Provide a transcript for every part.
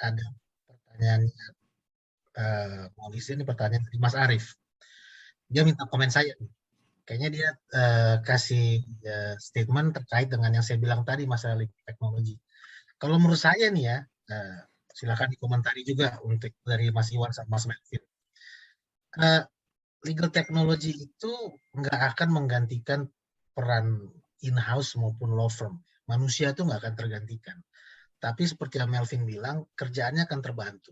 ada pertanyaan polisi, ini pertanyaan dari Mas Arief. Dia minta komen saya. Kayaknya dia kasih statement terkait dengan yang saya bilang tadi masalah teknologi. Kalau menurut saya nih ya, silakan dikomentari juga untuk dari Mas Iwan sama Mas Melvin. Legal technology itu nggak akan menggantikan peran in-house maupun law firm. Manusia itu nggak akan tergantikan. Tapi seperti yang Melvin bilang, kerjaannya akan terbantu.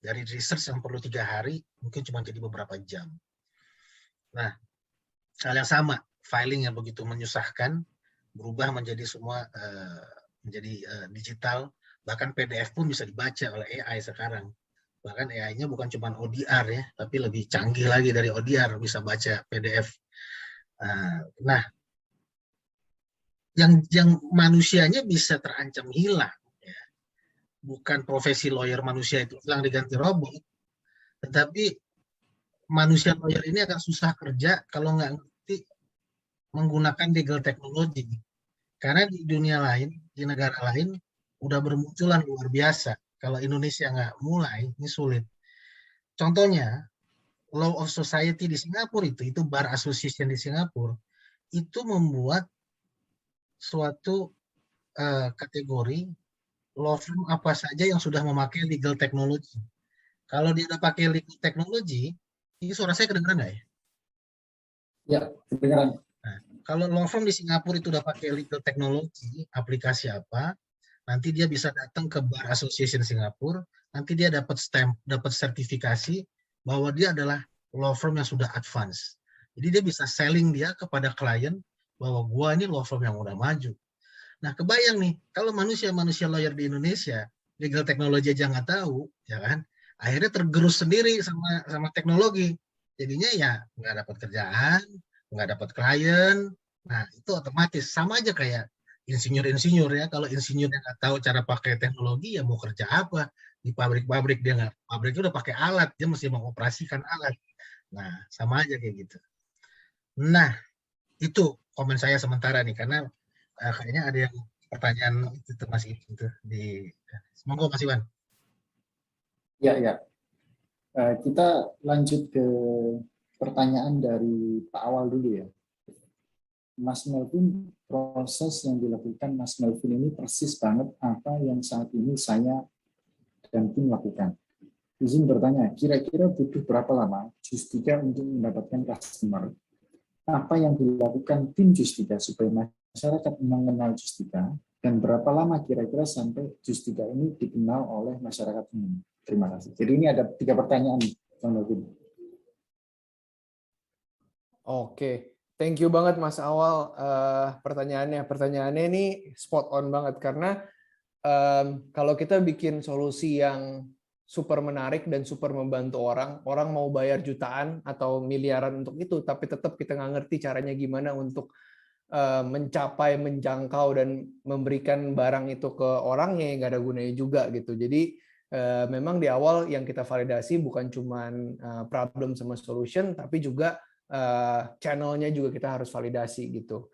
Dari research yang perlu 3 hari, mungkin cuma jadi beberapa jam. Nah, hal yang sama, filing yang begitu menyusahkan, berubah menjadi semua menjadi digital, bahkan PDF pun bisa dibaca oleh AI sekarang. Bahkan AI-nya bukan cuma ODR ya, tapi lebih canggih lagi dari ODR, bisa baca PDF. Nah, yang manusianya bisa terancam hilang, ya. Bukan profesi lawyer manusia itu hilang diganti robot, tetapi manusia lawyer ini akan susah kerja kalau nggak ngerti menggunakan legal technology. Karena di dunia lain, di negara lain, udah bermunculan luar biasa. Kalau Indonesia nggak mulai, ini sulit. Contohnya, Law of Society di Singapura itu Bar Association di Singapura, itu membuat suatu kategori law firm apa saja yang sudah memakai legal technology. Kalau dia udah pakai legal technology, ini suara saya kedengeran nggak ya? Ya, kedengeran. Nah, kalau law firm di Singapura itu udah pakai legal technology, aplikasi apa, nanti dia bisa datang ke Bar Association Singapura, nanti dia dapat stamp, dapat sertifikasi bahwa dia adalah law firm yang sudah advance. Jadi dia bisa selling dia kepada klien bahwa gua ini law firm yang udah maju. Nah, kebayang nih, kalau manusia-manusia lawyer di Indonesia, legal technology aja nggak tahu, ya kan? Akhirnya tergerus sendiri sama teknologi. Jadinya ya nggak dapat kerjaan, nggak dapat klien. Nah, itu otomatis sama aja kayak insinyur-insinyur ya. Kalau insinyur yang nggak tahu cara pakai teknologi, ya mau kerja apa? Di pabrik-pabrik dia nggak, pabriknya udah pakai alat, dia mesti mengoperasikan alat. Nah, sama aja kayak gitu. Nah, itu komen saya sementara nih, karena kayaknya ada yang pertanyaan itu masih itu di semoga Mas Iwan. Ya, ya. Kita lanjut ke pertanyaan dari Pak Awal dulu ya. Mas Melvin, proses yang dilakukan Mas Melvin ini persis banget apa yang saat ini saya dan tim lakukan. Izin bertanya, kira-kira butuh berapa lama Justika untuk mendapatkan customer? Apa yang dilakukan tim Justika supaya masyarakat mengenal Justika? Dan berapa lama kira-kira sampai Justika ini dikenal oleh masyarakat umum? Terima kasih. Jadi ini ada 3 pertanyaan, Bang Melvin. Oke, thank you banget Mas Awal pertanyaannya. Pertanyaannya ini spot on banget karena kalau kita bikin solusi yang super menarik dan super membantu orang, orang mau bayar jutaan atau miliaran untuk itu, tapi tetap kita nggak ngerti caranya gimana untuk mencapai, menjangkau dan memberikan barang itu ke orangnya yang nggak ada gunanya juga gitu. Jadi memang di awal yang kita validasi bukan cuman problem sama solution, tapi juga channelnya juga kita harus validasi gitu.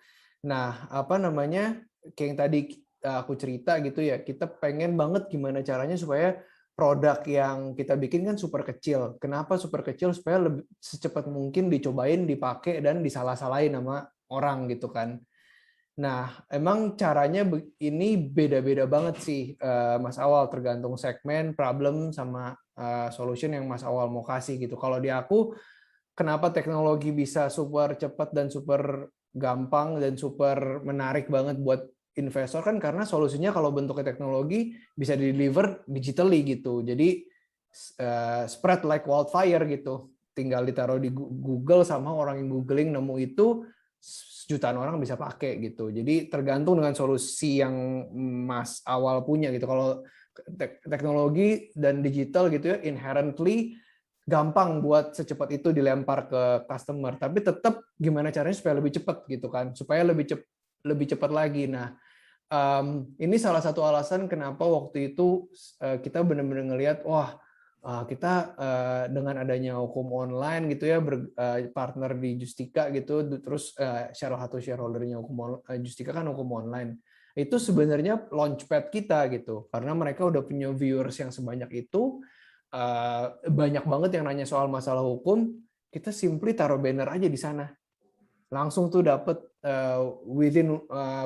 Nah, apa namanya, kayak yang tadi aku cerita gitu ya, kita pengen banget gimana caranya supaya produk yang kita bikin kan super kecil. Kenapa super kecil? Supaya lebih secepat mungkin dicobain, dipakai, dan disalah-salahin sama orang gitu kan. Nah, emang caranya ini beda-beda banget sih, Mas Awal, tergantung segmen, problem, sama solution yang Mas Awal mau kasih gitu. Kalau di aku, kenapa teknologi bisa super cepat dan super gampang dan super menarik banget buat investor kan karena solusinya kalau bentuknya teknologi bisa di-deliver digitally gitu. Jadi spread like wildfire gitu. Tinggal ditaruh di Google sama orang yang googling nemu itu jutaan orang bisa pakai gitu. Jadi tergantung dengan solusi yang Mas Awal punya gitu. Kalau teknologi dan digital gitu ya inherently gampang buat secepat itu dilempar ke customer, tapi tetap gimana caranya supaya lebih cepat gitu kan, supaya lebih cepat lagi. Nah, ini salah satu alasan kenapa waktu itu kita benar-benar ngelihat, wah kita dengan adanya hukum online gitu ya, partner di Justika gitu, terus salah satu shareholdernya hukum Justika kan hukum online. itu sebenarnya launchpad kita gitu, karena mereka udah punya viewers yang sebanyak itu, banyak banget yang nanya soal masalah hukum, kita simply taruh banner aja di sana, langsung tuh dapet within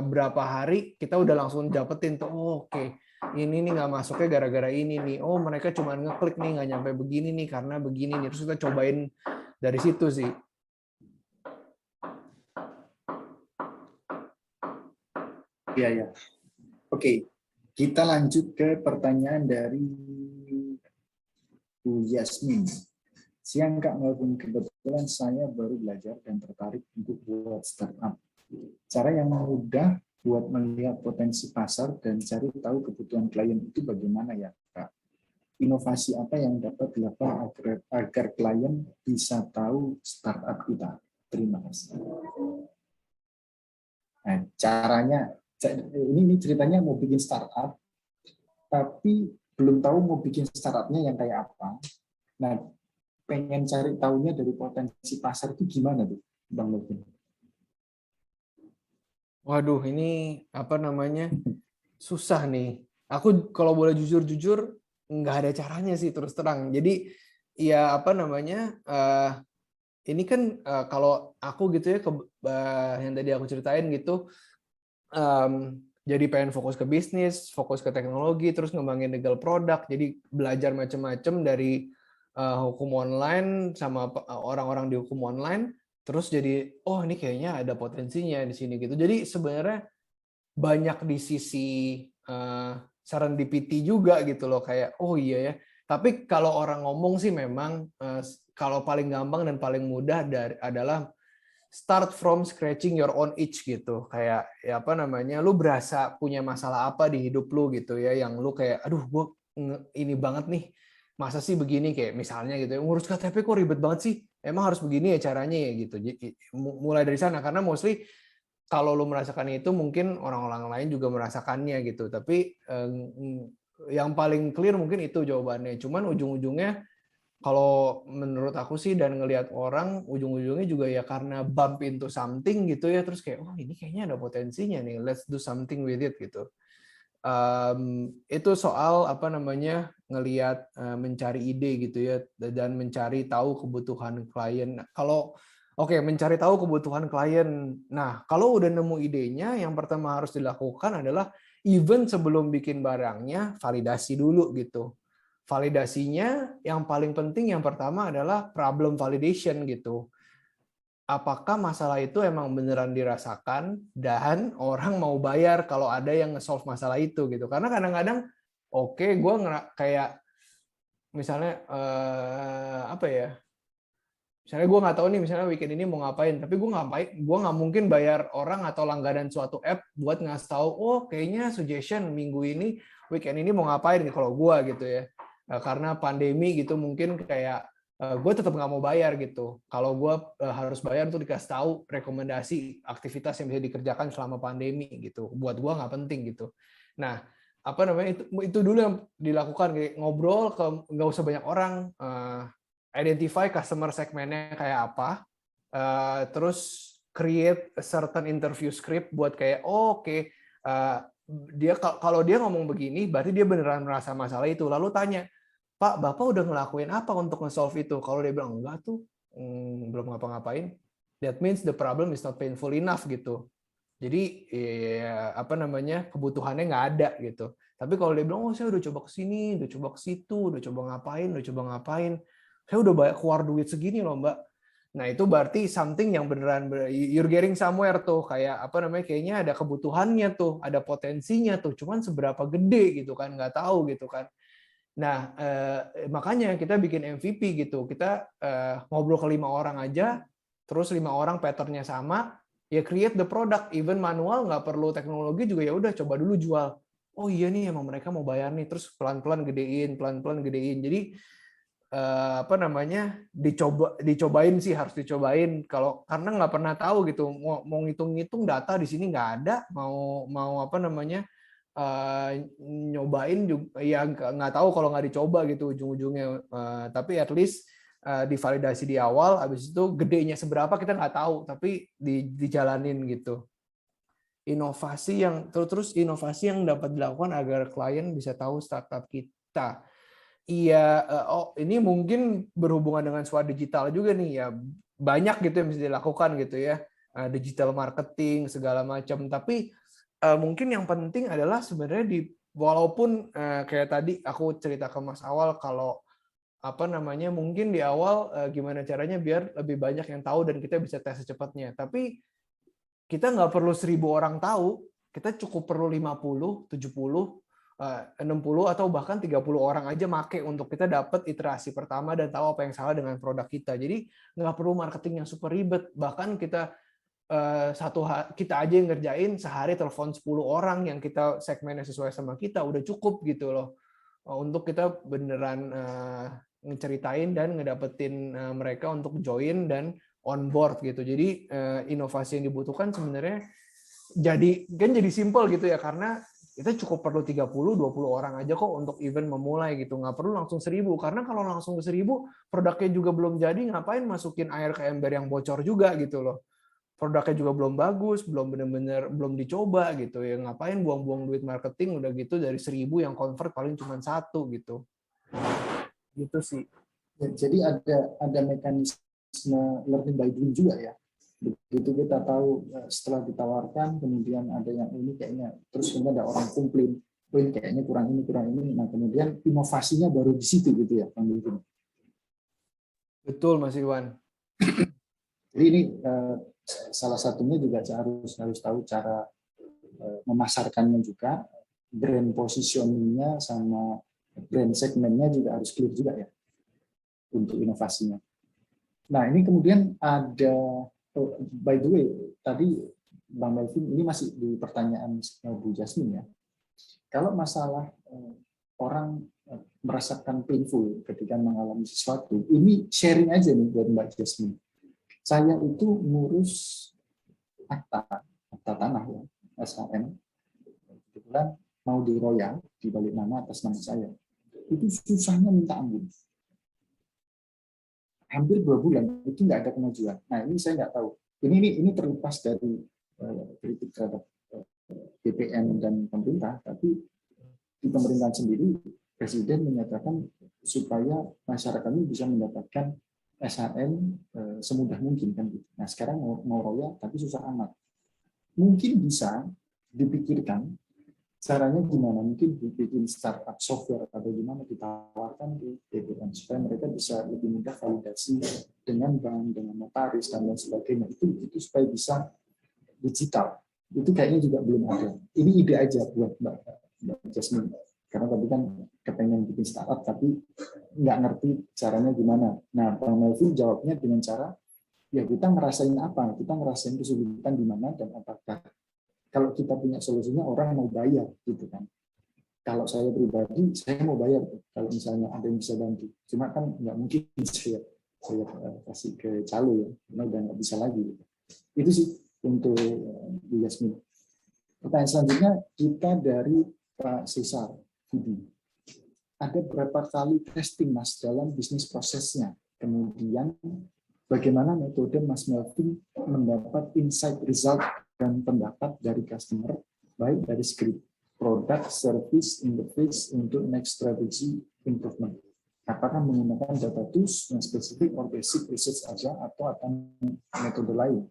berapa hari kita udah langsung dapetin tuh, oh, oke. Ini nih nggak masuknya gara-gara ini nih. Oh, mereka cuma ngeklik nih nggak nyampe begini nih karena begini nih. Terus kita cobain dari situ sih. Iya, ya. Oke, kita lanjut ke pertanyaan dari Bu Yasmin. Siang Kak Melvin, kebetulan saya baru belajar dan tertarik untuk buat startup. Cara yang mudah buat melihat potensi pasar dan cari tahu kebutuhan klien itu bagaimana ya Kak? Inovasi apa yang dapat dilakukan agar klien bisa tahu startup kita? Terima kasih. Nah, caranya, ini ceritanya mau bikin startup, tapi belum tahu mau bikin startupnya yang kayak apa. Nah, pengen cari tahunya dari potensi pasar itu gimana tuh, Bang Melvin? Waduh, ini apa namanya, susah nih. Aku kalau boleh jujur-jujur nggak ada caranya sih terus terang. Jadi ya apa namanya, ini kan kalau aku gitu ya, yang tadi aku ceritain gitu, jadi pengen fokus ke bisnis, fokus ke teknologi, terus ngembangin legal product, jadi belajar macam-macam dari hukum online sama orang-orang di hukum online, terus jadi oh ini kayaknya ada potensinya di sini gitu. Jadi sebenarnya banyak di sisi serendipity juga gitu loh, kayak oh iya ya. Tapi kalau orang ngomong sih memang kalau paling gampang dan paling mudah adalah start from scratching your own itch gitu. Kayak ya apa namanya, lu berasa punya masalah apa di hidup lu gitu ya, yang lu kayak aduh gue ini banget nih, masa sih begini, kayak misalnya gitu ya, ngurus KTP kok ribet banget sih, emang harus begini ya caranya ya gitu. Mulai dari sana, karena mostly kalau lu merasakan itu mungkin orang-orang lain juga merasakannya gitu. Tapi yang paling clear mungkin itu jawabannya. Cuman ujung-ujungnya kalau menurut aku sih dan ngelihat orang, ujung-ujungnya juga ya karena bump into something gitu ya, terus kayak oh ini kayaknya ada potensinya nih, let's do something with it gitu. Itu soal apa namanya, ngelihat mencari ide gitu ya, dan mencari tahu kebutuhan klien. Kalau mencari tahu kebutuhan klien. Nah, kalau udah nemu idenya, yang pertama harus dilakukan adalah even sebelum bikin barangnya, validasi dulu gitu. Validasinya yang paling penting yang pertama adalah problem validation gitu. Apakah masalah itu emang beneran dirasakan dan orang mau bayar kalau ada yang nge-solve masalah itu gitu. Karena kadang-kadang gue kayak misalnya apa ya? Misalnya gue nggak tahu nih, misalnya weekend ini mau ngapain, tapi gue nggak mungkin bayar orang atau langganan suatu app buat ngasih tahu, oh kayaknya suggestion minggu ini, weekend ini mau ngapain nih kalau gue gitu ya. Karena pandemi gitu mungkin kayak gue tetap nggak mau bayar gitu. Kalau gue harus bayar untuk dikasih tahu rekomendasi aktivitas yang bisa dikerjakan selama pandemi gitu. Buat gue nggak penting gitu. Nah, apa namanya, itu dulu yang dilakukan, kayak ngobrol ke nggak usah banyak orang, identify customer segmennya kayak apa, terus create a certain interview script buat kayak dia kalau dia ngomong begini berarti dia beneran merasa masalah itu, lalu tanya, Pak, Bapak udah ngelakuin apa untuk nge-solve itu? Kalau dia bilang enggak tuh, belum ngapa-ngapain, that means the problem is not painful enough gitu. Jadi ya, apa namanya, kebutuhannya nggak ada gitu. Tapi kalau dia bilang, oh saya udah coba ke sini, udah coba ke situ, udah coba ngapain, saya udah banyak keluar duit segini loh Mbak. Nah itu berarti something yang beneran you're getting somewhere tuh, kayak apa namanya, kayaknya ada kebutuhannya tuh, ada potensinya tuh, cuman seberapa gede gitu kan, nggak tahu gitu kan. Nah makanya kita bikin MVP gitu, kita ngobrol ke 5 orang aja, terus 5 orang patternnya sama, ya create the product, even manual, nggak perlu teknologi juga, ya udah coba dulu jual. Oh iya nih emang mereka mau bayar nih, terus pelan-pelan gedein. Jadi apa namanya, dicobain sih, harus dicobain, kalau karena nggak pernah tahu gitu, mau ngitung-ngitung data di sini nggak ada, mau apa namanya, nyobain juga ya nggak tahu kalau nggak dicoba gitu ujung-ujungnya. Tapi at least divalidasi di awal, habis itu gedenya seberapa kita nggak tahu, tapi dijalanin gitu. inovasi yang dapat dilakukan agar klien bisa tahu startup kita. Iya, ini mungkin berhubungan dengan SWOT digital juga nih ya. Banyak gitu yang bisa dilakukan gitu ya. Digital marketing segala macam. Tapi mungkin yang penting adalah sebenarnya walaupun kayak tadi aku cerita ke Mas Awal kalau mungkin di awal gimana caranya biar lebih banyak yang tahu dan kita bisa tes secepatnya. Tapi kita nggak perlu 1.000 orang tahu, kita cukup perlu 50, 70, 60 atau bahkan 30 orang aja make untuk kita dapat iterasi pertama dan tahu apa yang salah dengan produk kita. Jadi nggak perlu marketing yang super ribet. Bahkan kita kita aja yang ngerjain sehari telepon 10 orang yang kita segmennya sesuai sama kita udah cukup gitu loh. Untuk kita beneran ngeceritain dan ngedapetin mereka untuk join dan on board gitu. Jadi inovasi yang dibutuhkan sebenarnya jadi simple gitu ya, karena kita cukup perlu 30-20 orang aja kok untuk event memulai gitu. Nggak perlu langsung 1.000, karena kalau langsung ke 1.000 produknya juga belum jadi, ngapain masukin air ke ember yang bocor juga gitu loh. Produknya juga belum bagus, belum dicoba gitu ya. Ngapain buang-buang duit marketing udah gitu dari 1.000 yang convert paling cuma 1 gitu. Gitu sih. Ya, jadi ada mekanisme learning by doing juga ya. Begitu kita tahu setelah ditawarkan, kemudian ada yang ini kayaknya, terus kemudian ada orang komplain, kayaknya kurang ini, nah kemudian inovasinya baru di situ gitu ya, Bang Wilvin. Betul Mas Iwan. Jadi ini salah satunya juga harus tahu cara memasarkannya juga, brand positioningnya sama brand segmennya juga harus clear juga ya untuk inovasinya. Nah ini kemudian ada, by the way, tadi Bang Melvin, ini masih di pertanyaan Bu Jasmine ya. Kalau masalah orang merasakan painful ketika mengalami sesuatu, ini sharing aja nih buat Mbak Jasmine. Saya itu ngurus akta tanah ya, SHM. Kebetulan mau diroyal di balik nama atas nama saya. Itu susahnya minta ampun. Hampir 2 bulan itu nggak ada kemajuan. Nah ini saya nggak tahu. Ini terlepas dari kritik terhadap BPN dan pemerintah, tapi di pemerintahan sendiri Presiden menyatakan supaya masyarakat ini bisa mendapatkan SHM semudah mungkin kan gitu. Nah sekarang mau royal tapi susah amat. Mungkin bisa dipikirkan caranya gimana, mungkin bikin startup software atau gimana ditawarkan di BPN supaya mereka bisa lebih mudah validasi dengan bank, dengan notaris dan lain sebagainya. Itu supaya bisa digital. Itu kayaknya juga belum ada. Ini ide aja buat Mbak Jasmine. Karena tadi kan kepengen bikin startup tapi nggak ngerti caranya gimana. Nah, Bang Melvin jawabnya dengan cara ya kita ngerasain apa, kita ngerasain kesulitan di mana dan apakah kalau kita punya solusinya orang mau bayar gitu kan. Kalau saya pribadi saya mau bayar kalau misalnya ada yang bisa bantu. Cuma kan nggak mungkin saya kasih ke calo ya, karena udah nggak bisa lagi. Gitu. Itu sih untuk Bu Yasmin. Pertanyaan selanjutnya kita dari Pak Cesar Budi. Ada berapa kali testing Mas dalam bisnis prosesnya? Kemudian bagaimana metode Mas Melvin mendapat insight result dan pendapat dari customer, baik dari script, product, service, interface untuk next strategy improvement. Apakah menggunakan data tools yang spesifik or basic research saja atau akan metode lain?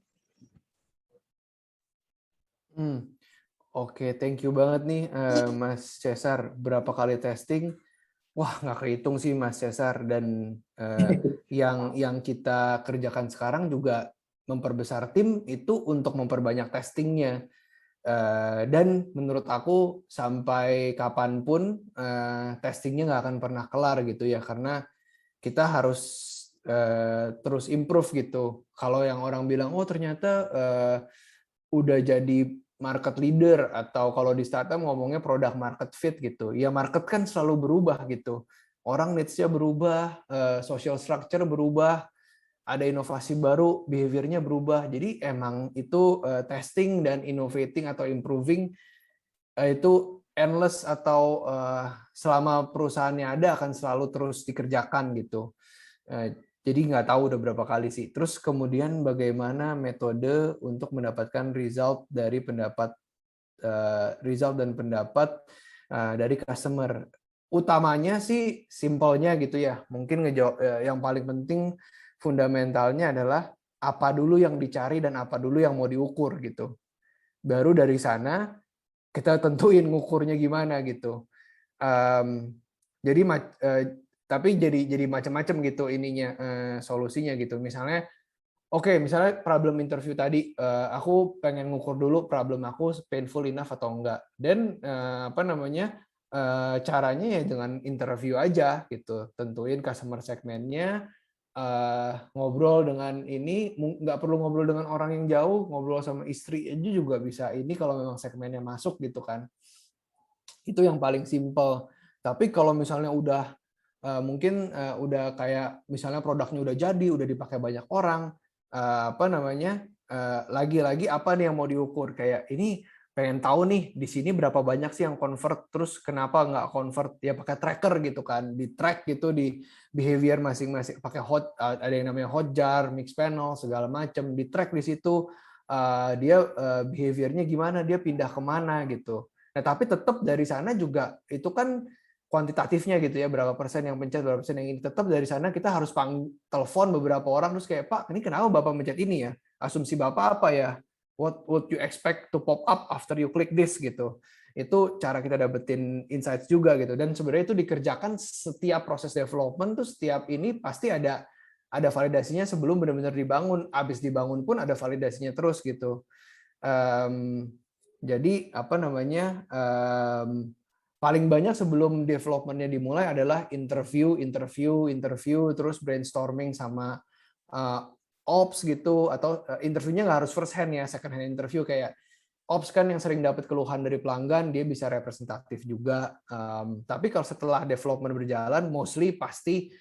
Oke, thank you banget nih Mas Cesar. Berapa kali testing? Wah, nggak kehitung sih Mas Cesar. Dan yang kita kerjakan sekarang juga memperbesar tim itu untuk memperbanyak testingnya. Dan menurut aku sampai kapanpun testingnya nggak akan pernah kelar gitu ya, karena kita harus terus improve gitu. Kalau yang orang bilang, oh ternyata udah jadi market leader, atau kalau di startup ngomongnya product market fit gitu. Ya market kan selalu berubah gitu. Orang needs-nya berubah, social structure berubah, ada inovasi baru, behavior-nya berubah. Jadi emang itu testing dan innovating atau improving itu endless, atau selama perusahaannya ada akan selalu terus dikerjakan gitu. Jadi nggak tahu udah berapa kali sih. Terus kemudian bagaimana metode untuk mendapatkan result dari pendapat result dan pendapat dari customer. Utamanya sih simpelnya gitu ya. Mungkin yang paling penting fundamentalnya adalah apa dulu yang dicari dan apa dulu yang mau diukur gitu. Baru dari sana kita tentuin ngukurnya gimana gitu. Jadi tapi jadi macam-macam gitu ininya solusinya gitu. Misalnya misalnya problem interview tadi, aku pengen ngukur dulu problem aku painful enough atau enggak. Dan caranya ya dengan interview aja gitu. Tentuin customer segmennya, ngobrol dengan ini, nggak perlu ngobrol dengan orang yang jauh, ngobrol sama istri aja juga bisa ini kalau memang segmennya masuk gitu kan. Itu yang paling simple. Tapi kalau misalnya udah mungkin udah kayak misalnya produknya udah jadi, udah dipakai banyak orang, lagi-lagi apa nih yang mau diukur, kayak ini pengen tahu nih di sini berapa banyak sih yang convert, terus kenapa nggak convert, ya pakai tracker gitu kan, di track gitu di behavior masing-masing, pakai ada yang namanya Hotjar, Mixpanel segala macam, di track di situ dia behaviornya gimana, dia pindah kemana gitu. Nah tapi tetap dari sana juga itu kan kuantitatifnya gitu ya, berapa persen yang pencet, berapa persen yang ini, tetap dari sana kita harus telepon beberapa orang terus kayak, Pak, ini kenapa Bapak mencet ini ya? Asumsi Bapak apa ya? What would you expect to pop up after you click this gitu. Itu cara kita dapetin insights juga gitu. Dan sebenarnya itu dikerjakan setiap proses development tuh, setiap ini pasti ada validasinya sebelum benar-benar dibangun. Habis dibangun pun ada validasinya terus gitu. Jadi paling banyak sebelum development-nya dimulai adalah interview, terus brainstorming sama ops gitu, atau interviewnya nggak harus first hand ya, second hand interview, kayak ops kan yang sering dapat keluhan dari pelanggan, dia bisa representatif juga. Tapi kalau setelah development berjalan, mostly pasti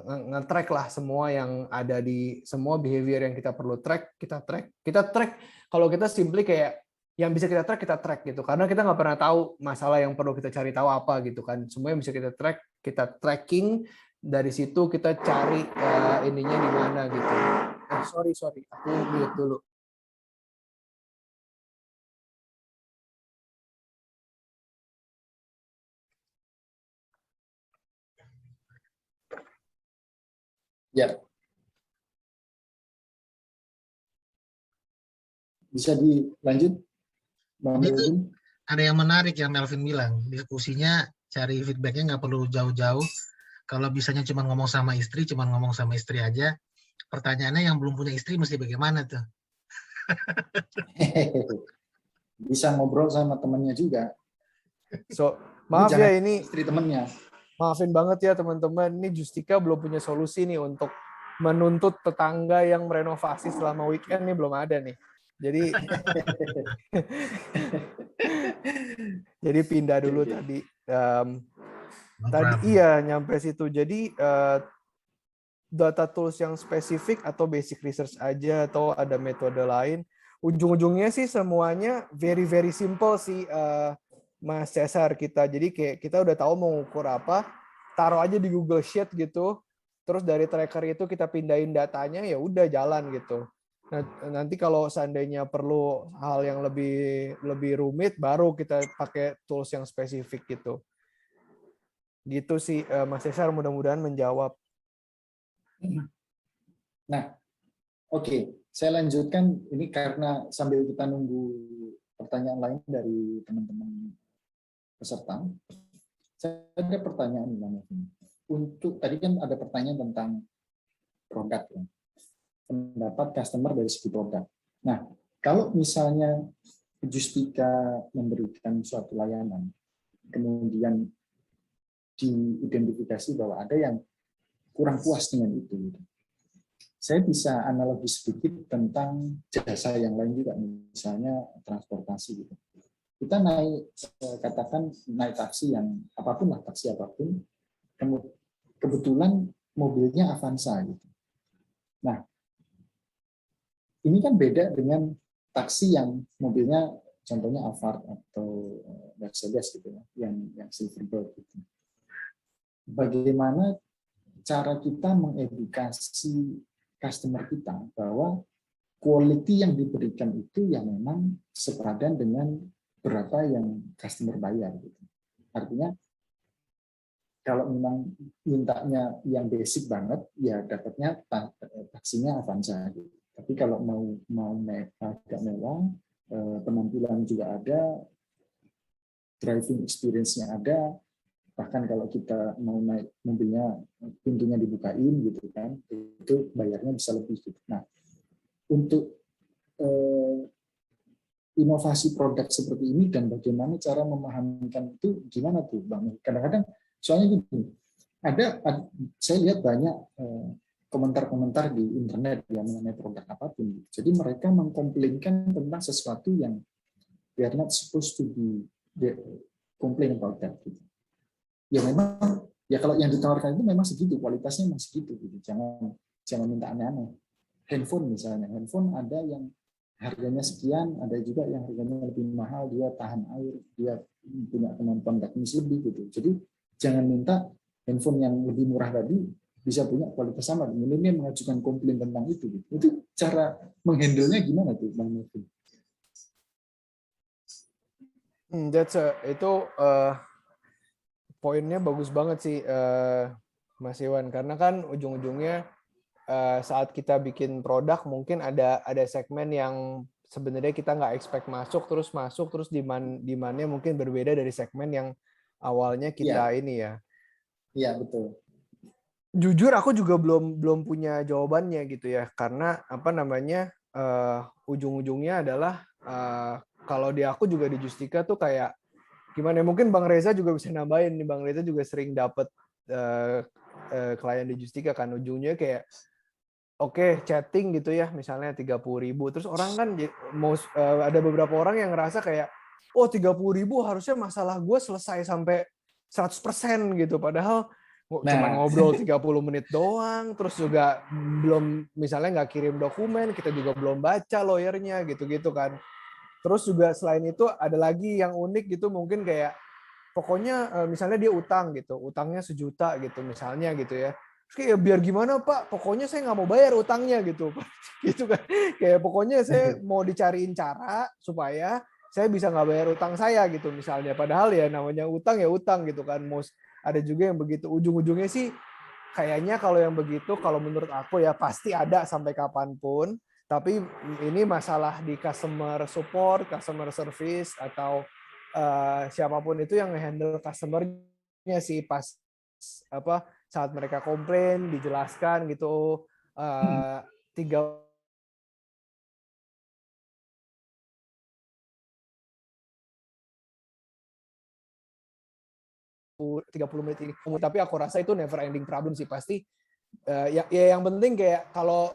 nge-track lah semua yang ada di semua behavior yang kita perlu track, kita track. Kalau kita simply kayak yang bisa kita track gitu, karena kita nggak pernah tahu masalah yang perlu kita cari tahu apa gitu kan. Semua yang bisa kita track, kita tracking, dari situ kita cari ininya di mana gitu. Sorry, aku mute dulu. Ya. Bisa dilanjut, Bang Melvin? Ada yang menarik yang Melvin bilang, diskusinya cari feedbacknya nggak perlu jauh-jauh. Kalau bisanya cuma ngomong sama istri aja, pertanyaannya yang belum punya istri mesti bagaimana tuh? Bisa ngobrol sama temannya juga. Maaf ya ini istri temannya. Maafin banget ya teman-teman, ini Justika belum punya solusi nih untuk menuntut tetangga yang merenovasi selama weekend nih, belum ada nih. Jadi pindah dulu tadi. Iya nyampe situ. Jadi data tools yang spesifik atau basic research aja atau ada metode lain. Ujung-ujungnya sih semuanya very very simple sih. Mas Cesar kita. Jadi kayak kita udah tahu mau ukur apa, taruh aja di Google Sheet gitu. Terus dari tracker itu kita pindahin datanya, ya udah jalan gitu. Nah, nanti kalau seandainya perlu hal yang lebih rumit, baru kita pakai tools yang spesifik gitu. Gitu sih Mas Cesar, mudah-mudahan menjawab. Nah, oke. Saya lanjutkan ini karena sambil kita nunggu pertanyaan lain dari teman-teman peserta. Saya ada pertanyaan nih, untuk tadi kan ada pertanyaan tentang produk, ya. Pendapat customer dari segi produk. Nah, kalau misalnya Justika memberikan suatu layanan, kemudian diidentifikasi bahwa ada yang kurang puas dengan itu, saya bisa analogi sedikit tentang jasa yang lain juga, misalnya transportasi gitu. Kita katakan naik taksi yang apapun lah, taksi apapun, kebetulan mobilnya Avanza gitu. Nah, ini kan beda dengan taksi yang mobilnya contohnya Alphard atau Mercedes gitu ya, yang Silverbird gitu. Bagaimana cara kita mengedukasi customer kita bahwa quality yang diberikan itu yang memang sepadan dengan berapa yang customer bayar gitu. Artinya kalau memang mintanya yang basic banget, ya dapatnya taksinya Avanza gitu. Tapi kalau mau agak mewah, penampilan juga ada, driving experience-nya ada, bahkan kalau kita mau naik mobilnya pintunya dibukain gitu kan, itu bayarnya bisa lebih gitu. Nah, untuk inovasi produk seperti ini dan bagaimana cara memahamikan itu gimana tuh Bang? Kadang-kadang soalnya gini, saya lihat banyak komentar-komentar di internet yang mengenai produk apapun. Jadi mereka mengkomplainkan tentang sesuatu yang they are not supposed to be complain about that. Gitu. Ya memang, ya kalau yang ditawarkan itu memang segitu, kualitasnya memang segitu. Gitu. Jangan minta aneh-aneh. Handphone misalnya, handphone ada yang harganya sekian, ada juga yang harganya lebih mahal, dia tahan air, dia punya kemampuan teknis lebih gitu. Jadi jangan minta handphone yang lebih murah tadi bisa punya kualitas sama. Ini mengajukan komplain tentang itu. Gitu. Itu cara menghandle-nya gimana tuh, Bang Melvin? Itu poinnya bagus banget sih, Mas Iwan. Karena kan ujung-ujungnya saat kita bikin produk mungkin ada segmen yang sebenarnya kita nggak expect masuk terus demand-nya mungkin berbeda dari segmen yang awalnya kita Iya, ini ya. iya betul. Jujur aku juga belum punya jawabannya gitu ya, karena apa namanya, ujung-ujungnya adalah kalau di aku juga di Justika tuh kayak gimana ya, mungkin Bang Reza juga bisa nambahin nih, Bang Reza juga sering dapet klien di Justika kan, ujungnya kayak oke, chatting gitu ya, misalnya 30.000, terus orang kan ada beberapa orang yang ngerasa kayak, oh 30.000 harusnya masalah gue selesai sampai 100% gitu, padahal cuma Nah, ngobrol 30 menit doang, terus juga belum, misalnya nggak kirim dokumen, kita juga belum baca lawyernya gitu-gitu kan. Terus juga selain itu ada lagi yang unik gitu, mungkin kayak pokoknya misalnya dia utang gitu, utangnya 1 juta gitu misalnya gitu ya. Terus kayak biar gimana Pak, pokoknya saya nggak mau bayar utangnya gitu, gitu kan. Kayak pokoknya saya mau dicariin cara supaya saya bisa nggak bayar utang saya gitu misalnya. Padahal ya namanya utang ya utang gitu kan. Ada juga yang begitu. Ujung-ujungnya sih kayaknya kalau yang begitu, kalau menurut aku ya pasti ada sampai kapanpun. Tapi ini masalah di customer support, customer service, atau siapapun itu yang handle customer-nya sih pas apa saat mereka komplain dijelaskan gitu, 30 menit ini. Tapi aku rasa itu never ending problem sih pasti. Ya yang penting kayak kalau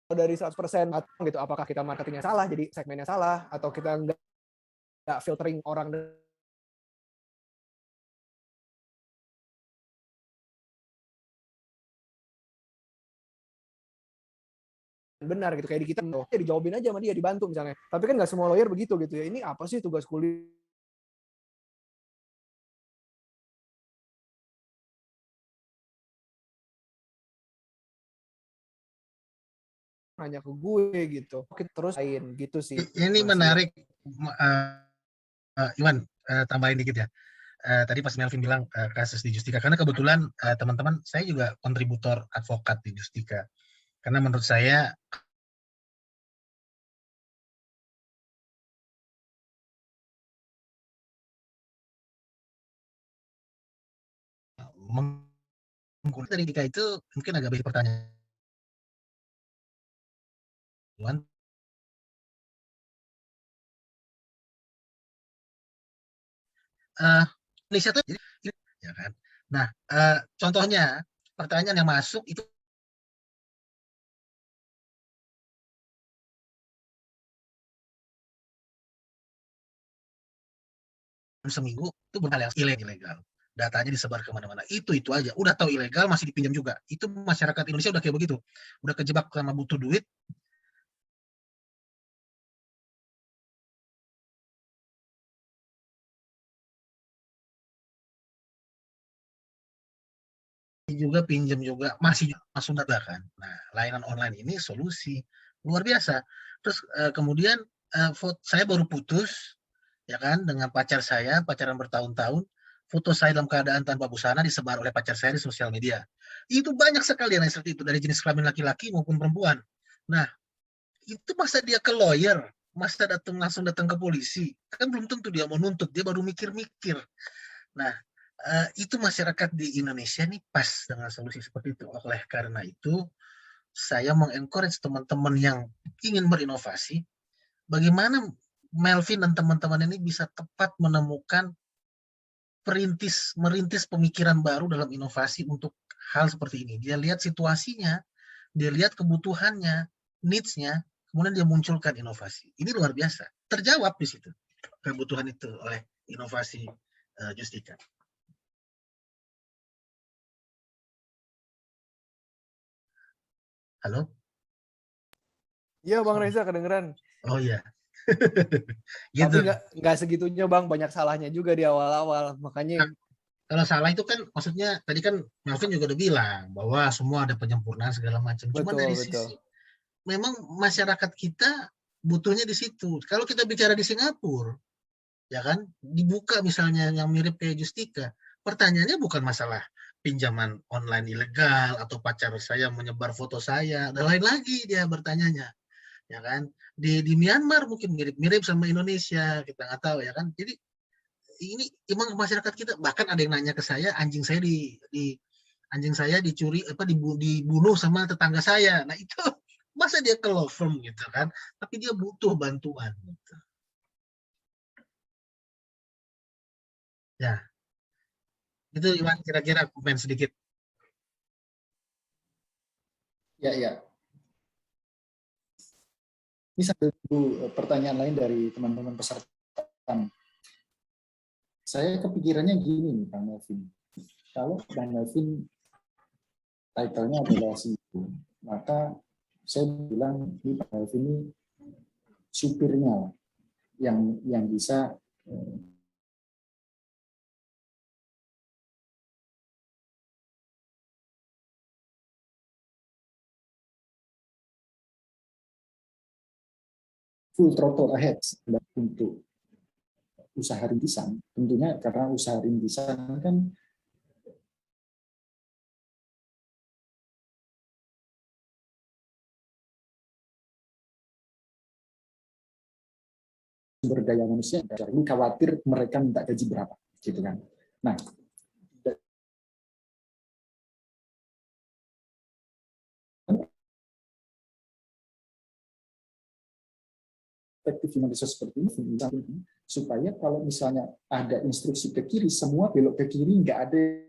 dari 100% gitu, apakah kita marketingnya salah, jadi segmennya salah, atau kita nggak filtering orang benar gitu, kayak di kita ya dijawabin aja sama dia, dibantu misalnya. Tapi kan nggak semua lawyer begitu gitu ya. Ini apa sih tugas kuliah, nanya ke gue gitu. Terus lain gitu sih Ini Mas Iwan. menarik, Iwan, tambahin dikit ya. Tadi pas Melvin bilang kasus di Justika, karena kebetulan teman-teman saya juga kontributor advokat di Justika. Karena menurut saya menggunakan dari Justika itu mungkin agak banyak pertanyaan. Indonesia tuh jadi, ya kan. Nah, contohnya pertanyaan yang masuk itu seminggu itu bukan hal yang ilegal. Datanya disebar kemana-mana. Itu aja. Udah tahu ilegal masih dipinjam juga. Itu masyarakat Indonesia udah kayak begitu. Udah kejebak sama butuh duit, juga, pinjam juga, masih langsung ada kan. Nah, layanan online ini solusi luar biasa. Terus kemudian saya baru putus, ya kan, dengan pacar saya, pacaran bertahun-tahun, foto saya dalam keadaan tanpa busana disebar oleh pacar saya di sosial media. Itu banyak sekali yang seperti itu, dari jenis kelamin laki-laki maupun perempuan. Nah, itu masa dia ke lawyer, masa langsung datang ke polisi, kan belum tentu dia mau nuntut, dia baru mikir-mikir. Nah, itu masyarakat di Indonesia nih pas dengan solusi seperti itu. Oleh karena itu, saya mengencourage teman-teman yang ingin berinovasi, bagaimana Melvin dan teman-teman ini bisa tepat menemukan merintis pemikiran baru dalam inovasi untuk hal seperti ini. Dia lihat situasinya, dia lihat kebutuhannya, needs-nya, kemudian dia munculkan inovasi. Ini luar biasa. Terjawab di situ kebutuhan itu oleh inovasi Justika. Halo? Iya Bang Reza, kedengeran. Oh iya. Tapi Gitu. nggak segitunya Bang, banyak salahnya juga di awal-awal. Makanya Kalau salah itu kan maksudnya tadi kan Melvin juga udah bilang bahwa semua ada penyempurnaan segala macam. Cuma dari betul. sisi memang masyarakat kita butuhnya di situ. Kalau kita bicara di Singapura, ya kan, dibuka misalnya yang mirip kayak Justika, pertanyaannya bukan masalah pinjaman online ilegal atau pacar saya menyebar foto saya, dan lain lagi dia bertanyanya, ya kan. Di Myanmar mungkin mirip-mirip sama Indonesia, kita nggak tahu ya kan. Jadi ini emang masyarakat kita, bahkan ada yang nanya ke saya, anjing saya anjing saya dicuri dibunuh sama tetangga saya. Nah itu masa dia ke law firm gitu kan, tapi dia butuh bantuan gitu. Ya, itu Iwan kira-kira komen sedikit. Ya. Ini satu pertanyaan lain dari teman-teman peserta. Saya kepikirannya gini nih, Bang Melvin. Kalau Bang Melvin title-nya adalah CEO, maka saya bilang ini Bang Melvin ini supirnya yang bisa full throttle ahead untuk usaha rintisan. Tentunya karena usaha rintisan kan sumber daya manusia, ini khawatir mereka minta gaji berapa, gitu kan. Nah, perspektif Indonesia seperti ini, supaya kalau misalnya ada instruksi ke kiri, semua belok ke kiri, nggak ada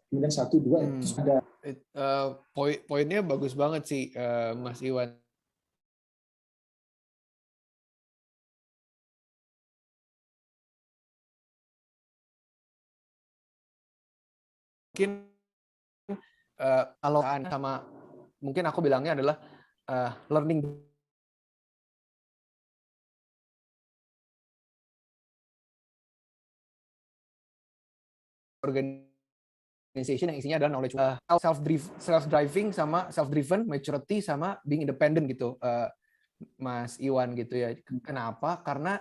kemudian 1, 2, terus ada poinnya bagus banget sih Mas Iwan. Mungkin kalau sama mungkin aku bilangnya adalah learning organization yang isinya adalah knowledge, self-driving sama self-driven, maturity sama being independent gitu, Mas Iwan gitu ya. Kenapa? Karena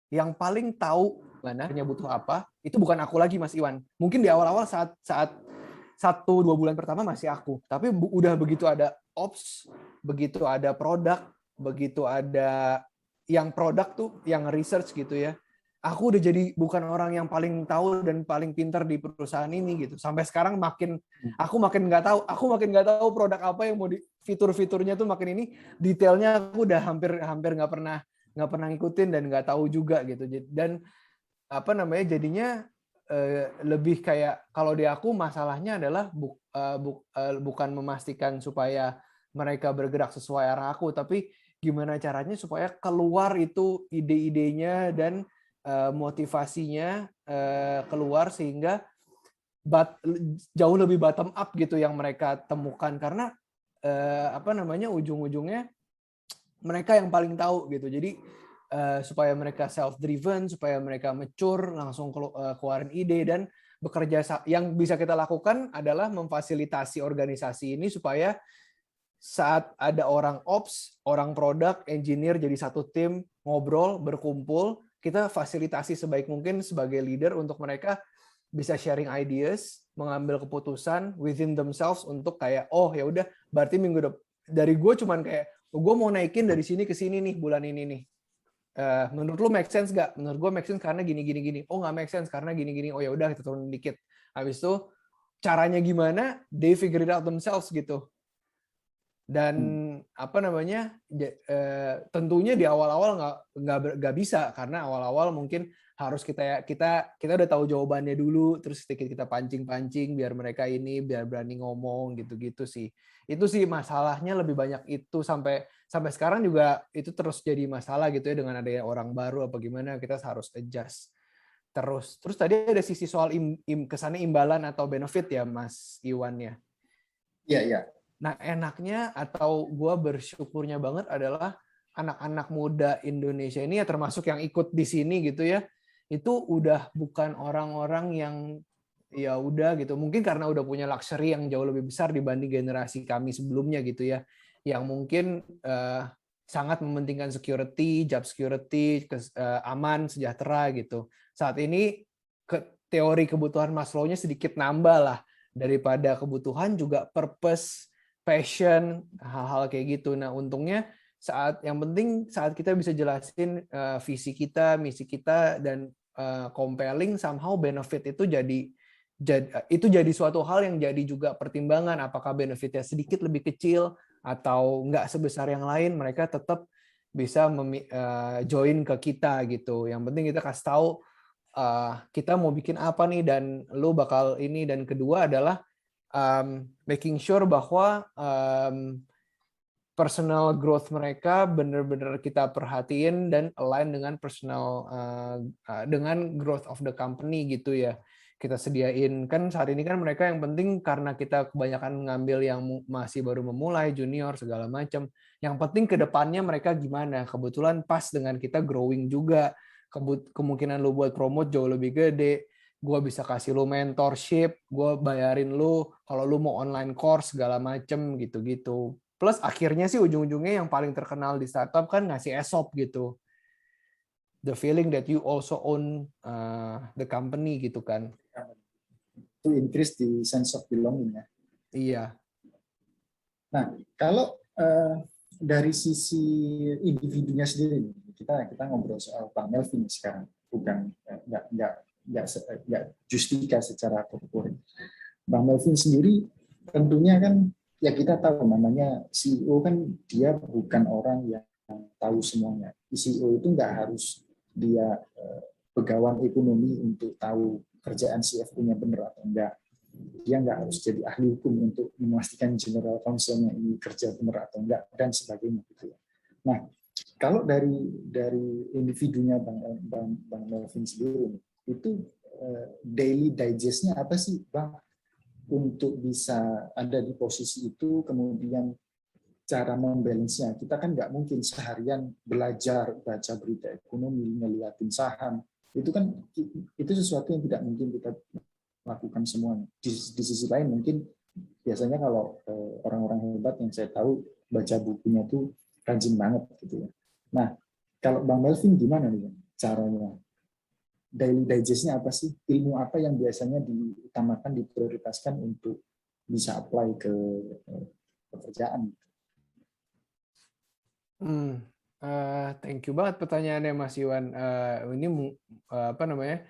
yang paling tahu mana butuh apa itu bukan aku lagi Mas Iwan. Mungkin di awal-awal saat 1-2 bulan pertama masih aku, tapi udah begitu ada ops, begitu ada produk, begitu ada yang produk tuh yang research gitu ya, aku udah jadi bukan orang yang paling tahu dan paling pintar di perusahaan ini gitu. Sampai sekarang aku makin nggak tahu produk apa yang mau fitur-fiturnya tuh makin ini detailnya aku udah hampir nggak pernah ngikutin dan nggak tahu juga gitu. Dan jadinya lebih kayak kalau di aku masalahnya adalah bukan memastikan supaya mereka bergerak sesuai arah aku, tapi gimana caranya supaya keluar itu ide-idenya dan motivasinya keluar sehingga jauh lebih bottom up gitu yang mereka temukan, karena ujung-ujungnya mereka yang paling tahu gitu. Jadi supaya mereka self driven, supaya mereka mature, langsung keluarin ide, dan bekerja. Yang bisa kita lakukan adalah memfasilitasi organisasi ini supaya saat ada orang ops, orang produk, engineer jadi satu tim, ngobrol, berkumpul, kita fasilitasi sebaik mungkin sebagai leader untuk mereka bisa sharing ideas, mengambil keputusan within themselves untuk kayak, oh ya udah, berarti minggu depan dari gue cuman kayak, gue mau naikin dari sini ke sini nih bulan ini nih. Menurut lu make sense gak? Menurut gue make sense karena gini. Oh nggak make sense karena gini. Oh ya udah kita turun dikit. Habis itu caranya gimana? They figure it out themselves gitu. Dan tentunya di awal-awal nggak bisa, karena awal-awal mungkin harus kita udah tahu jawabannya dulu, terus sedikit kita pancing biar mereka biar berani ngomong gitu sih. Itu sih masalahnya lebih banyak itu, sampai sekarang juga itu terus jadi masalah gitu ya, dengan adanya orang baru apa gimana, kita harus adjust terus tadi ada sisi soal kesannya imbalan atau benefit ya Mas Iwan ya. Iya. Nah, enaknya atau gue bersyukurnya banget adalah anak-anak muda Indonesia ini ya, termasuk yang ikut di sini gitu ya, itu udah bukan orang-orang yang ya udah gitu, mungkin karena udah punya luxury yang jauh lebih besar dibanding generasi kami sebelumnya gitu ya, yang mungkin sangat mementingkan security, job security, aman, sejahtera gitu. Saat ini teori kebutuhan Maslow-nya sedikit nambah lah, daripada kebutuhan juga purpose, passion, hal-hal kayak gitu. Nah, untungnya yang penting saat kita bisa jelasin visi kita, misi kita, dan compelling, somehow benefit itu jadi suatu hal yang jadi juga pertimbangan, apakah benefitnya sedikit lebih kecil atau nggak sebesar yang lain, mereka tetap bisa join ke kita gitu. Yang penting kita kasih tahu kita mau bikin apa nih, dan lu bakal ini. Dan kedua adalah making sure bahwa personal growth mereka benar-benar kita perhatiin dan align dengan dengan growth of the company gitu ya. Kita sediain, kan saat ini kan mereka yang penting karena kita kebanyakan ngambil yang masih baru memulai, junior segala macam. Yang penting ke depannya mereka gimana. Kebetulan pas dengan kita growing juga, kemungkinan lu buat promote jauh lebih gede. Gue bisa kasih lu mentorship, gue bayarin lu kalau lu mau online course segala macem gitu-gitu. Plus akhirnya sih ujung-ujungnya yang paling terkenal di startup kan ngasih ESOP gitu. The feeling that you also own the company gitu kan. To increase the sense of belonging ya. Iya. Nah, kalau dari sisi individunya sendiri, kita ngobrol soal Bang Melvin sekarang, bukan nggak Justika secara korporat. Bang Melvin sendiri tentunya kan ya kita tahu namanya CEO kan dia bukan orang yang tahu semuanya. CEO itu nggak harus dia pegawan ekonomi untuk tahu kerjaan CFO-nya benar atau enggak. Dia nggak harus jadi ahli hukum untuk memastikan general counsel-nya ini kerja benar atau enggak dan sebagainya gitu ya. Nah, kalau dari individunya Bang Melvin sendiri itu daily digest-nya apa sih Bang untuk bisa ada di posisi itu, kemudian cara membalance-nya. Kita kan nggak mungkin seharian belajar baca berita ekonomi, ngeliatin saham. Itu kan itu sesuatu yang tidak mungkin kita lakukan semuanya. Di sisi lain mungkin biasanya kalau orang-orang hebat yang saya tahu baca bukunya tuh rajin banget gitu ya. Nah, kalau Bang Melvin gimana nih caranya? Daily digest-nya apa sih? Ilmu apa yang biasanya diutamakan, diprioritaskan untuk bisa apply ke pekerjaan? Thank you banget pertanyaannya Mas Iwan. Ini apa namanya?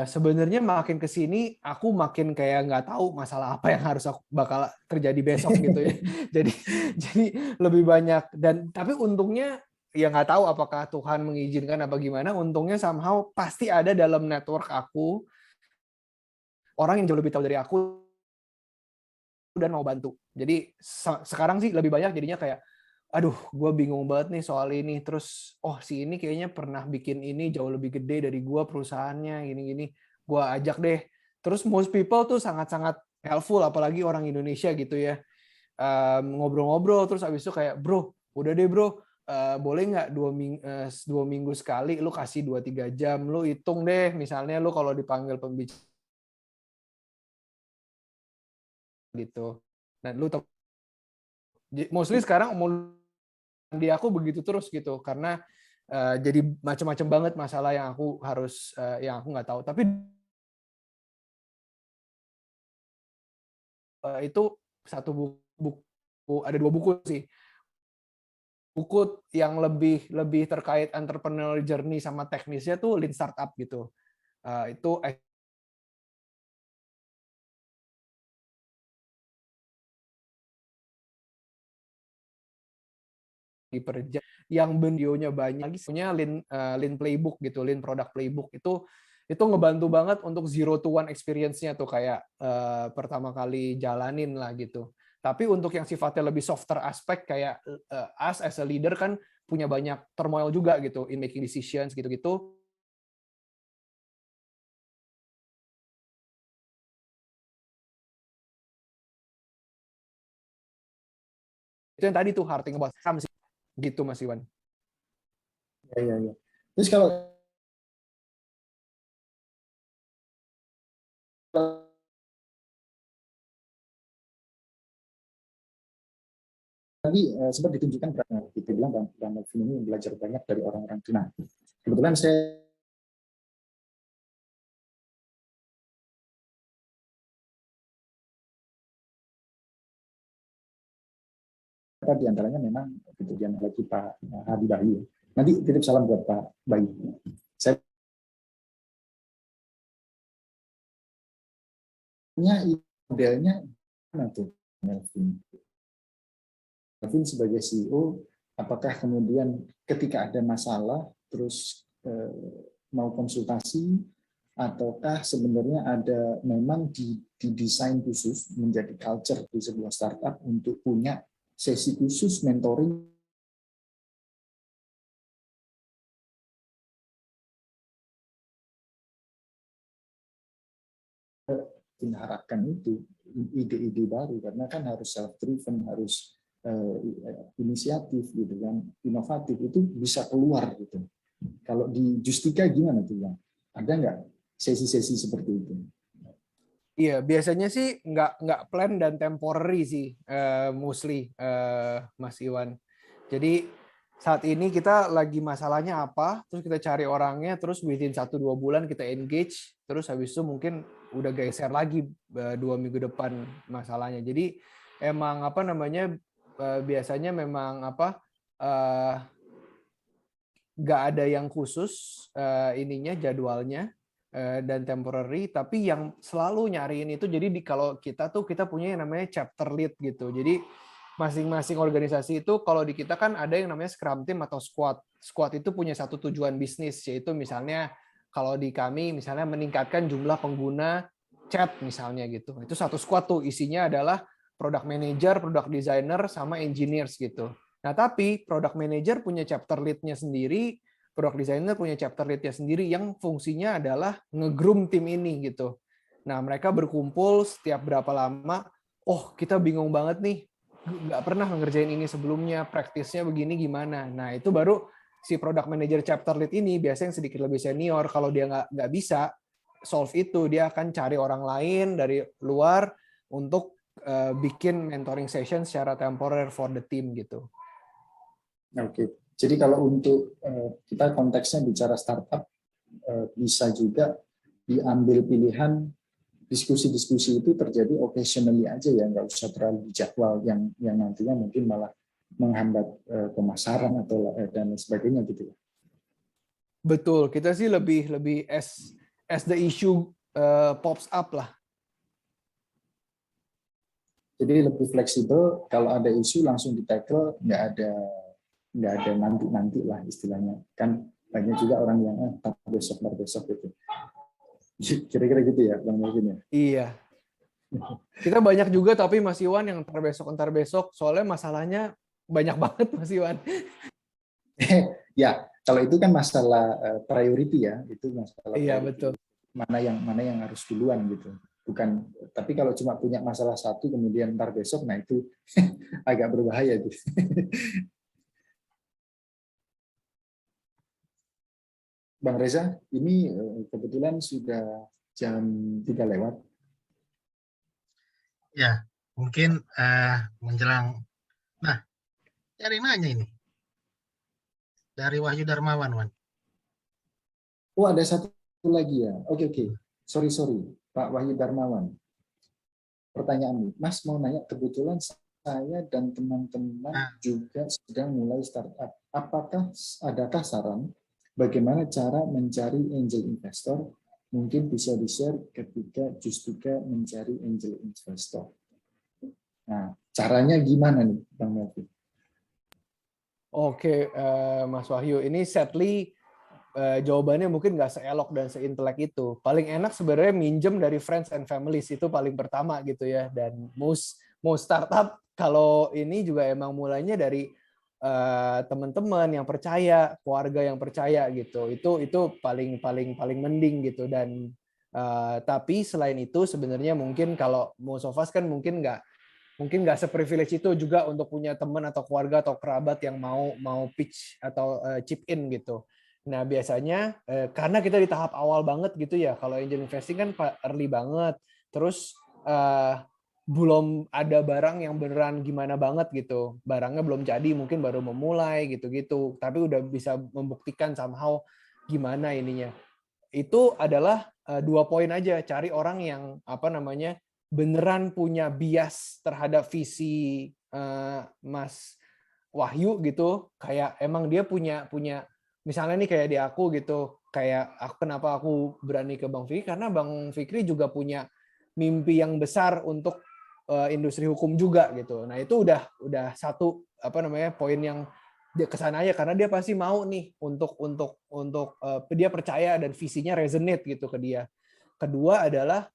Sebenarnya makin kesini aku makin kayak nggak tahu masalah apa yang harus aku bakal terjadi besok gitu ya. jadi lebih banyak, dan tapi untungnya ya nggak tahu apakah Tuhan mengizinkan apa gimana. Untungnya somehow pasti ada dalam network aku orang yang jauh lebih tahu dari aku dan mau bantu. Jadi sekarang sih lebih banyak jadinya kayak, aduh, gue bingung banget nih soal ini. Terus, si ini kayaknya pernah bikin ini jauh lebih gede dari gue perusahaannya, gini-gini. Gue ajak deh Terus most people tuh sangat-sangat helpful, apalagi orang Indonesia gitu ya. Ngobrol-ngobrol, terus abis itu kayak, bro, udah deh bro, boleh nggak 2 minggu sekali lu kasih 2-3 jam, lu hitung deh, misalnya lu kalau dipanggil pembicara gitu. Dan lu mostly sekarang omongan di aku begitu terus gitu, karena jadi macam-macam banget masalah yang aku harus yang aku nggak tahu. Tapi itu satu buku, ada 2 buku sih. Buku yang lebih terkait entrepreneurial journey sama teknisnya tuh Lean Startup gitu. Itu diperja yang videonya banyak lagi, punya Lean Playbook gitu, Lean Product Playbook itu ngebantu banget untuk 0 to 1 experience-nya tuh, kayak pertama kali jalanin lah gitu. Tapi untuk yang sifatnya lebih softer aspek, kayak us as a leader kan punya banyak turmoil juga gitu in making decisions gitu-gitu. Itu yang tadi tuh hard thing about scam sih. Gitu Mas Iwan. Ya. Terus kalau tadi sempat ditunjukkan, kita bilang Bang Melvin ini belajar banyak dari orang-orang Cina. Kebetulan saya di antaranya memang kemudian lagi Pak Hadi Bayu. Nanti titip salam buat Pak Bayu. Saya punya modelnya tuh Melvin. Melvin sebagai CEO, apakah kemudian ketika ada masalah terus mau konsultasi, ataukah sebenarnya ada memang didesain khusus menjadi culture di sebuah startup untuk punya sesi khusus mentoring diharapkan itu ide-ide baru, karena kan harus self driven, harus inisiatif gitu kan, inovatif, itu bisa keluar gitu. Kalau di Justika gimana tuh Bang? Ada nggak sesi-sesi seperti itu? Iya, biasanya sih nggak plan dan temporary sih, mostly Mas Iwan. Jadi saat ini kita lagi masalahnya apa, terus kita cari orangnya, terus within 1-2 bulan kita engage, terus habis itu mungkin udah geser lagi 2 minggu depan masalahnya. Jadi emang apa namanya, biasanya memang apa, nggak ada yang khusus ininya jadwalnya dan temporary, tapi yang selalu nyariin itu, jadi kalau kita punya yang namanya chapter lead gitu. Jadi masing-masing organisasi itu, kalau di kita kan ada yang namanya scrum team atau squad. Squad itu punya satu tujuan bisnis, yaitu misalnya kalau di kami misalnya meningkatkan jumlah pengguna chat misalnya gitu. Itu satu squad tuh isinya adalah product manager, product designer, sama engineers gitu. Nah, tapi product manager punya chapter lead-nya sendiri, product designer punya chapter lead-nya sendiri yang fungsinya adalah nge-groom tim ini gitu. Nah, mereka berkumpul setiap berapa lama, oh kita bingung banget nih, nggak pernah ngerjain ini sebelumnya, praktisnya begini gimana. Nah, itu baru si product manager chapter lead ini biasanya yang sedikit lebih senior, kalau dia nggak bisa solve itu, dia akan cari orang lain dari luar untuk bikin mentoring session secara temporer for the team gitu. Oke. Jadi kalau untuk kita konteksnya bicara startup, bisa juga diambil pilihan diskusi-diskusi itu terjadi occasionally aja ya, nggak usah terlalu dijadwal yang nantinya mungkin malah menghambat pemasaran atau dan sebagainya gitu. Betul, kita sih lebih as the issue pops up lah. Jadi lebih fleksibel, kalau ada isu langsung di-tackle, nggak ada nanti lah istilahnya. Kan banyak juga orang yang besok gitu. Kira-kira gitu ya Bang Melvin ya. Iya. Kita banyak juga tapi Mas Iwan yang entar besok, soalnya masalahnya banyak banget Mas Iwan. Ya, kalau itu kan masalah priority ya, itu masalah Iya, priority. betul. mana yang harus duluan gitu. Bukan, tapi kalau cuma punya masalah satu kemudian ntar besok, nah itu agak berbahaya gitu. Bang Reza, ini kebetulan sudah jam 3 lewat. Ya, mungkin menjelang. Nah, dari nanya ini. Dari Wahyu Darmawan, Wan. Oh, ada satu lagi ya. Oke. Sorry. Pak Wahyu Darmawan. Pertanyaan, Mas mau nanya, kebetulan saya dan teman-teman juga sedang mulai startup. Adakah saran bagaimana cara mencari angel investor? Mungkin bisa di-share ketika Justika mencari angel investor. Nah, caranya gimana nih, Bang Melvin? Oke, Mas Wahyu, ini sadly jawabannya mungkin nggak seelok dan seintelek itu. Paling enak sebenarnya minjem dari friends and families, itu paling pertama gitu ya. Dan mau startup kalau ini juga emang mulainya dari teman-teman yang percaya, keluarga yang percaya gitu. Itu paling mending gitu. Dan tapi selain itu sebenarnya mungkin kalau most of us kan mungkin nggak seprivilege itu juga untuk punya teman atau keluarga atau kerabat yang mau pitch atau chip in gitu. Nah, biasanya karena kita di tahap awal banget gitu ya. Kalau angel investing kan early banget. Terus belum ada barang yang beneran gimana banget gitu. Barangnya belum jadi, mungkin baru memulai gitu-gitu. Tapi udah bisa membuktikan somehow gimana ininya. Itu adalah 2 poin aja. Cari orang yang beneran punya bias terhadap visi Mas Wahyu gitu, kayak emang dia punya misalnya nih kayak di aku gitu, kayak kenapa aku berani ke Bang Fikri, karena Bang Fikri juga punya mimpi yang besar untuk industri hukum juga gitu. Nah, itu udah satu poin yang dia kesana aja, karena dia pasti mau nih untuk dia percaya dan visinya resonate gitu ke dia. Kedua adalah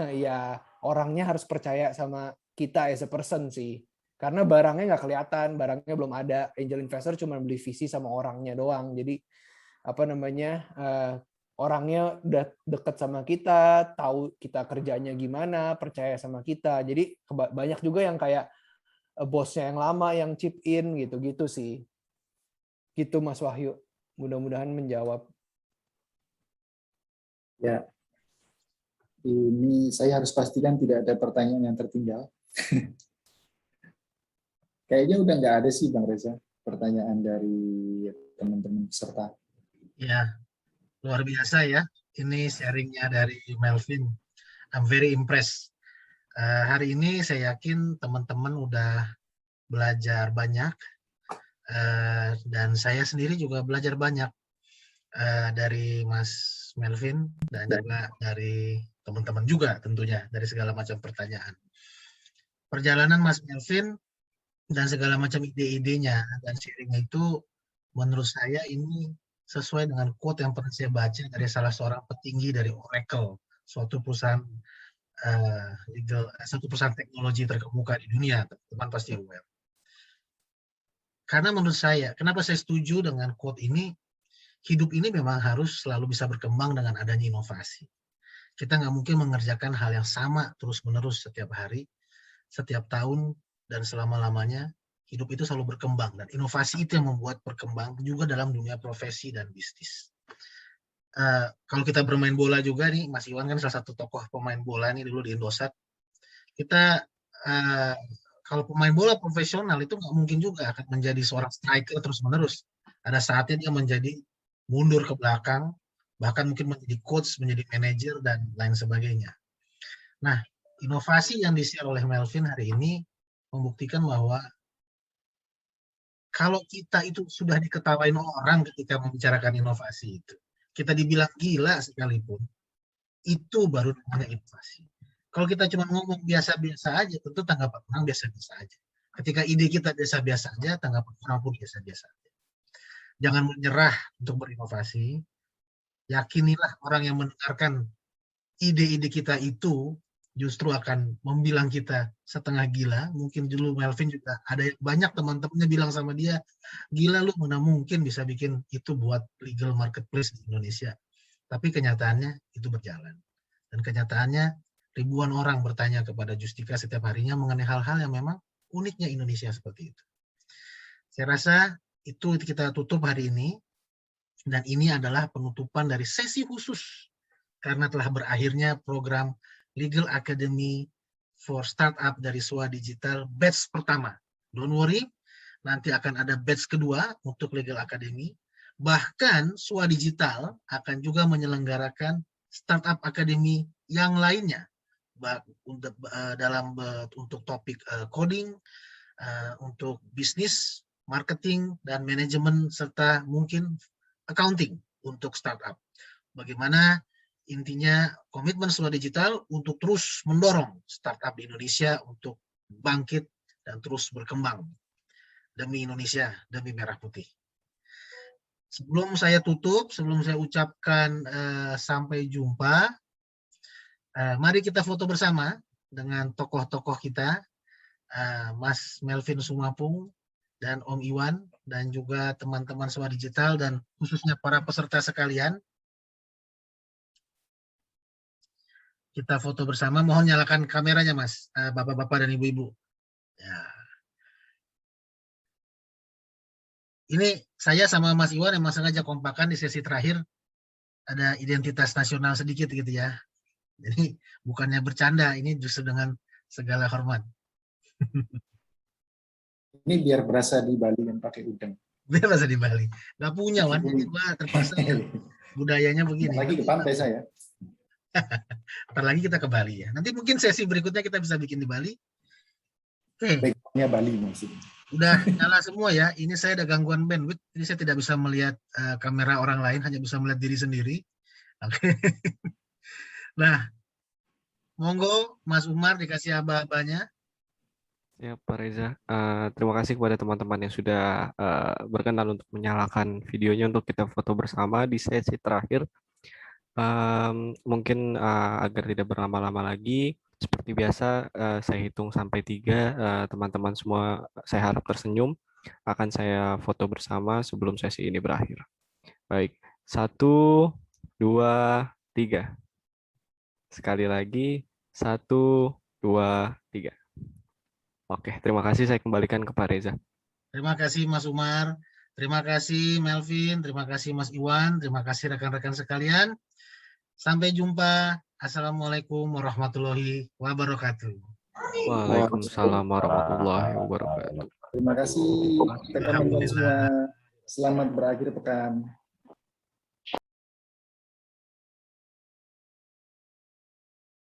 ya orangnya harus percaya sama kita as a person sih. Karena barangnya nggak kelihatan, barangnya belum ada. Angel investor cuma beli visi sama orangnya doang. Jadi orangnya udah deket sama kita, tahu kita kerjanya gimana, percaya sama kita. Jadi banyak juga yang kayak bosnya yang lama yang chip in gitu-gitu sih. Gitu Mas Wahyu. Mudah-mudahan menjawab. Ya, ini saya harus pastikan tidak ada pertanyaan yang tertinggal. Kayaknya udah nggak ada sih Bang Reza pertanyaan dari teman-teman peserta. Ya, luar biasa ya. Ini sharingnya dari Melvin. I'm very impressed. Hari ini saya yakin teman-teman udah belajar banyak. Dan saya sendiri juga belajar banyak dari Mas Melvin dan juga dari teman-teman juga tentunya dari segala macam pertanyaan. Perjalanan Mas Melvin dan segala macam ide-idenya dan sharingnya itu menurut saya ini sesuai dengan quote yang pernah saya baca dari salah seorang petinggi dari Oracle, suatu perusahaan satu perusahaan teknologi terkemuka di dunia, teman-teman pasti aware. Karena menurut saya, kenapa saya setuju dengan quote ini, hidup ini memang harus selalu bisa berkembang dengan adanya inovasi. Kita nggak mungkin mengerjakan hal yang sama terus-menerus setiap hari, setiap tahun, dan selama-lamanya. Hidup itu selalu berkembang, dan inovasi itu yang membuat berkembang juga dalam dunia profesi dan bisnis. Kalau kita bermain bola juga nih, Mas Iwan kan salah satu tokoh pemain bola nih dulu di Indosat. Kita kalau pemain bola profesional itu nggak mungkin juga akan menjadi seorang striker terus-menerus. Ada saatnya dia menjadi mundur ke belakang, bahkan mungkin menjadi coach, menjadi manajer, dan lain sebagainya. Nah, inovasi yang di-share oleh Melvin hari ini membuktikan bahwa kalau kita itu sudah diketawain orang ketika membicarakan inovasi itu, kita dibilang gila sekalipun, itu baru namanya inovasi. Kalau kita cuma ngomong biasa-biasa aja, tentu tanggapan orang biasa-biasa aja. Ketika ide kita biasa-biasa aja, tanggapan orang pun biasa-biasa aja. Jangan menyerah untuk berinovasi. Yakinilah orang yang mendengarkan ide-ide kita itu justru akan membilang kita setengah gila. Mungkin dulu Melvin juga ada banyak teman-temannya bilang sama dia, gila lu, mana mungkin bisa bikin itu buat legal marketplace di Indonesia. Tapi kenyataannya itu berjalan. Dan kenyataannya ribuan orang bertanya kepada Justika setiap harinya mengenai hal-hal yang memang uniknya Indonesia seperti itu. Saya rasa itu kita tutup hari ini. Dan ini adalah penutupan dari sesi khusus karena telah berakhirnya program Legal Academy for Startup dari SUA Digital batch pertama. Don't worry, nanti akan ada batch kedua untuk Legal Academy. Bahkan SUA Digital akan juga menyelenggarakan Startup Academy yang lainnya untuk topik coding, untuk bisnis, marketing, dan manajemen, serta mungkin accounting untuk startup. Bagaimana intinya komitmen SUA Digital untuk terus mendorong startup di Indonesia untuk bangkit dan terus berkembang demi Indonesia, demi Merah Putih. Sebelum saya tutup, sebelum saya ucapkan sampai jumpa, mari kita foto bersama dengan tokoh-tokoh kita, Mas Melvin Sumapung, dan Om Iwan, dan juga teman-teman SUA Digital, dan khususnya para peserta sekalian. Kita foto bersama, mohon nyalakan kameranya Mas, Bapak-bapak dan Ibu-ibu. Ya. Ini saya sama Mas Iwan emang sengaja kompakan di sesi terakhir, ada identitas nasional sedikit gitu ya. Jadi bukannya bercanda, ini justru dengan segala hormat. Ini biar berasa di Bali yang pakai udang. Biar berasa di Bali. Nggak punya, Wan. Jadi gua terpaksa budayanya begini. Lagi ke pantai saya. Ntar lagi kita ke Bali ya. Nanti mungkin sesi berikutnya kita bisa bikin di Bali. Oke. Backgroundnya Bali maksudnya. Udah nyala semua ya. Ini saya ada gangguan bandwidth. Jadi saya tidak bisa melihat kamera orang lain, hanya bisa melihat diri sendiri. Oke. Nah, monggo Mas Umar dikasih aba-abanya. Ya, Pak Reza. Terima kasih kepada teman-teman yang sudah berkenan untuk menyalakan videonya untuk kita foto bersama di sesi terakhir. Mungkin agar tidak berlama-lama lagi, seperti biasa saya hitung sampai 3, teman-teman semua saya harap tersenyum, akan saya foto bersama sebelum sesi ini berakhir. Baik, 1, 2, 3. Sekali lagi, 1, 2, 3. Oke, terima kasih. Saya kembalikan ke Pak Reza. Terima kasih Mas Umar, terima kasih Melvin, terima kasih Mas Iwan, terima kasih rekan-rekan sekalian. Sampai jumpa. Assalamualaikum warahmatullahi wabarakatuh. Waalaikumsalam warahmatullahi wabarakatuh. Terima kasih teman-teman semua. Selamat berakhir pekan.